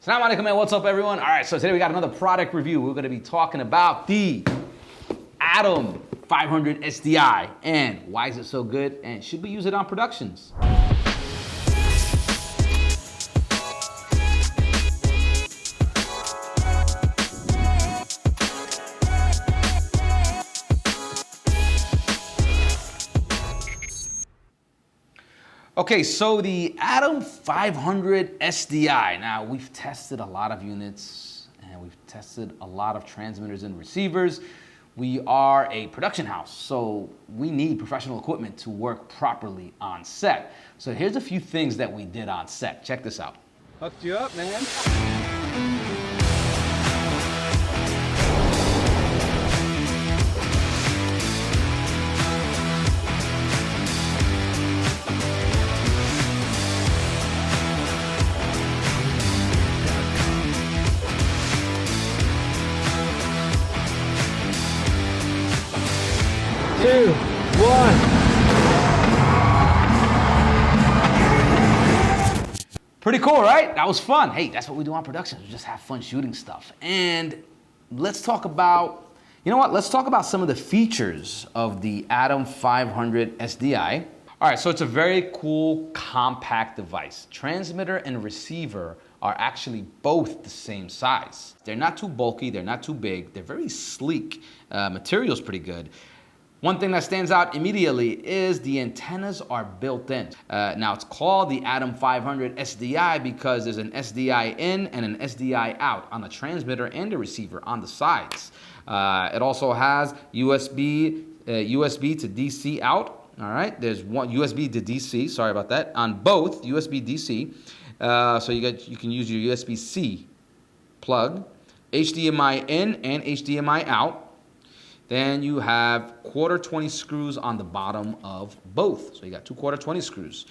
Assalamu alaikum and what's up everyone? All right, so today we got another product review. We're gonna be talking about the Atom 500 SDI and why is it so good and should we use it on productions? Okay, so the Atom 500 SDI. Now, we've tested a lot of units and we've tested a lot of transmitters and receivers. We are a production house, so we need professional equipment to work properly on set. So here's a few things that we did on set. Check this out. Hooked you up, man. Two, one. Pretty cool, right? That was fun. Hey, that's what we do on productions. We just have fun shooting stuff. And let's talk about, you know what? Let's talk about some of the features of the Atom 500 SDI. All right, so it's a very cool, compact device. Transmitter and receiver are actually both the same size. They're not too bulky, they're not too big, they're very sleek. Material's pretty good. One thing that stands out immediately is the antennas are built in. Now it's called the Atom 500 SDI because there's an SDI in and an SDI out on the transmitter and the receiver on the sides. It also has USB to DC out. All right, there's one USB to DC. Sorry about that. On both USB DC, so you can use your USB-C plug, HDMI in and HDMI out. Then you have 1/4 screws on the bottom of both. So you got two 1/4 screws.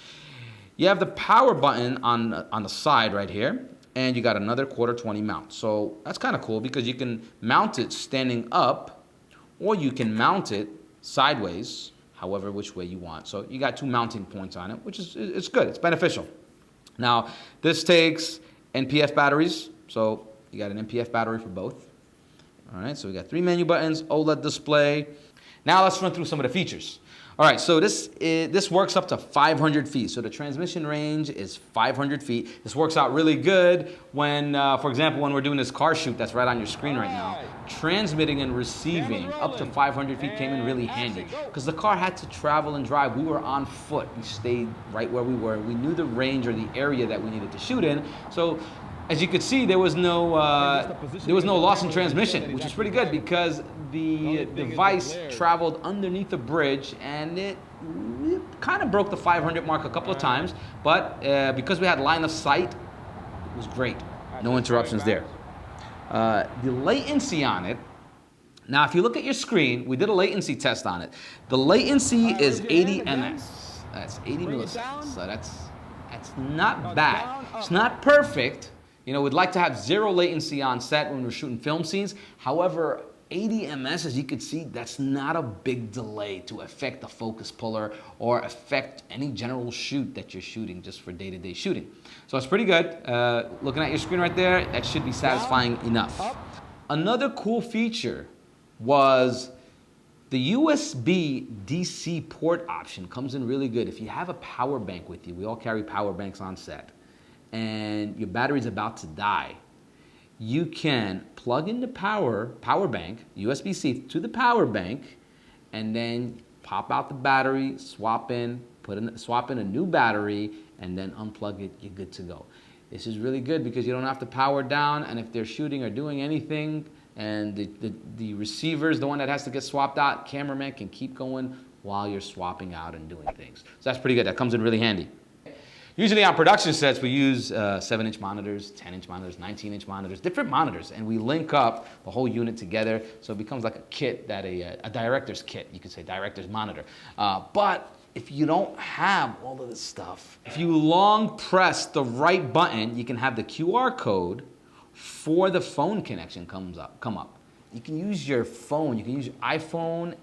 You have the power button on the side right here, and you got another 1/4 mount. So that's kind of cool because you can mount it standing up, or you can mount it sideways, however which way you want. So you got two mounting points on it, which is it's good. It's beneficial. Now this takes NPF batteries, so you got an NPF battery for both. All right, so we got 3 menu buttons, OLED display. Now let's run through some of the features. All right, so this works up to 500 feet. So the transmission range is 500 feet. This works out really good when, for example, when we're doing this car shoot that's right on your screen right now. Transmitting and receiving up to 500 feet came in really handy because the car had to travel and drive. We were on foot. We stayed right where we were. We knew the range or the area that we needed to shoot in. So as you could see, there was no loss in transmission, which is pretty good because the device traveled underneath the bridge and it kind of broke the 500 mark a couple of times, but because we had line of sight, it was great. No interruptions there. The latency on it, now if you look at your screen, we did a latency test on it. The latency is 80 ms. That's 80 milliseconds, so that's not bad. It's not perfect. You know, we'd like to have 0 latency on set when we're shooting film scenes. However, 80 ms, as you can see, that's not a big delay to affect the focus puller or affect any general shoot that you're shooting just for day-to-day shooting. So it's pretty good. Looking at your screen right there, that should be satisfying enough. Another cool feature was the USB DC port option comes in really good. If you have a power bank with you, we all carry power banks on set, and your battery's about to die, you can plug in the power bank, USB-C to the power bank, and then pop out the battery, swap in a new battery, and then unplug it, you're good to go. This is really good because you don't have to power down, and if they're shooting or doing anything, and the receiver's the one that has to get swapped out, cameraman can keep going while you're swapping out and doing things. So that's pretty good, that comes in really handy. Usually on production sets, we use 7-inch monitors, 10-inch monitors, 19-inch monitors, different monitors, and we link up the whole unit together so it becomes like a kit, that a director's kit, you could say director's monitor. But if you don't have all of this stuff, if you long press the right button, you can have the QR code for the phone connection come up. You can use your phone, you can use your iPhone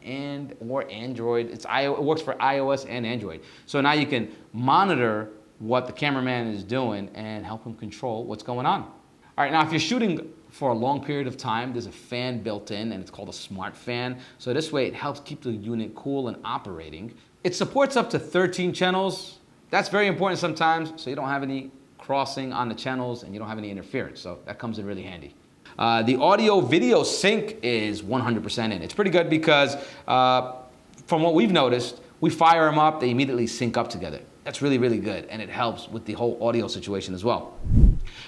or Android. It works for iOS and Android. So now you can monitor what the cameraman is doing and help him control what's going on. All right, now if you're shooting for a long period of time, there's a fan built in, and it's called a smart fan. So this way it helps keep the unit cool and operating. It supports up to 13 channels. That's very important sometimes, so you don't have any crossing on the channels and you don't have any interference. So that comes in really handy. The audio video sync is 100% in. It's pretty good because from what we've noticed, we fire them up, they immediately sync up together. That's really, really good, and it helps with the whole audio situation as well.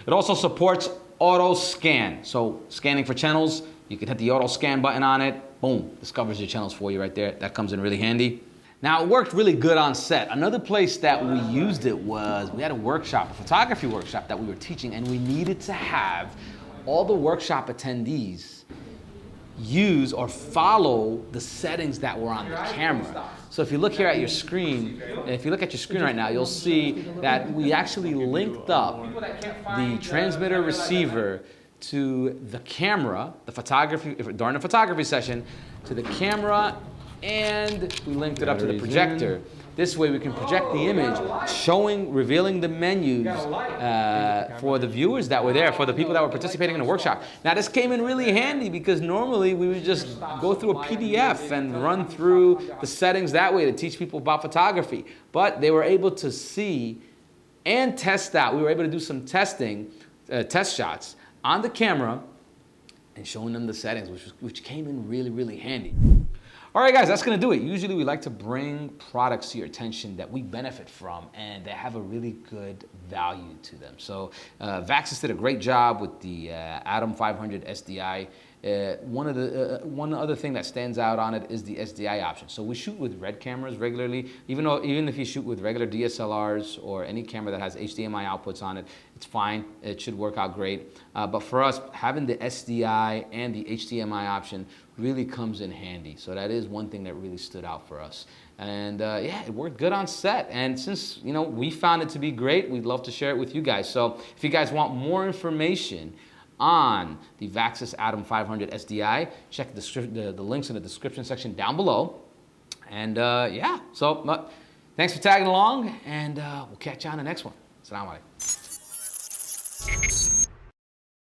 It also supports auto scan. So scanning for channels, you can hit the auto scan button on it, boom, discovers your channels for you right there. That comes in really handy. Now, it worked really good on set. Another place that we used it was, we had a workshop, a photography workshop that we were teaching, and we needed to have all the workshop attendees use or follow the settings that were on the camera. So if you look here at your screen, if you look at your screen right now, you'll see that we actually linked up the transmitter receiver to the camera, the photography, during the photography session, to the camera, and we linked it up to the projector. This way we can project the image, revealing the menus for the viewers that were there, for the people that were participating in the workshop. Now this came in really handy because normally we would just go through a PDF and run through the settings that way to teach people about photography. But they were able to see and test out. We were able to do some testing, test shots on the camera and showing them the settings, which came in really, really handy. All right, guys, that's going to do it. Usually we like to bring products to your attention that we benefit from and that have a really good value to them. So Vaxis did a great job with the Atom 500 SDI. One other thing that stands out on it is the SDI option. So we shoot with red cameras regularly, even if you shoot with regular DSLRs or any camera that has HDMI outputs on it, it's fine. It should work out great. But for us, having the SDI and the HDMI option really comes in handy. So that is one thing that really stood out for us. And yeah, it worked good on set. And since we found it to be great, we'd love to share it with you guys. So if you guys want more information on the Vaxis Atom 500 SDI, check the links in the description section down below. And yeah, so thanks for tagging along, and we'll catch you on the next one. Assalamu alaikum.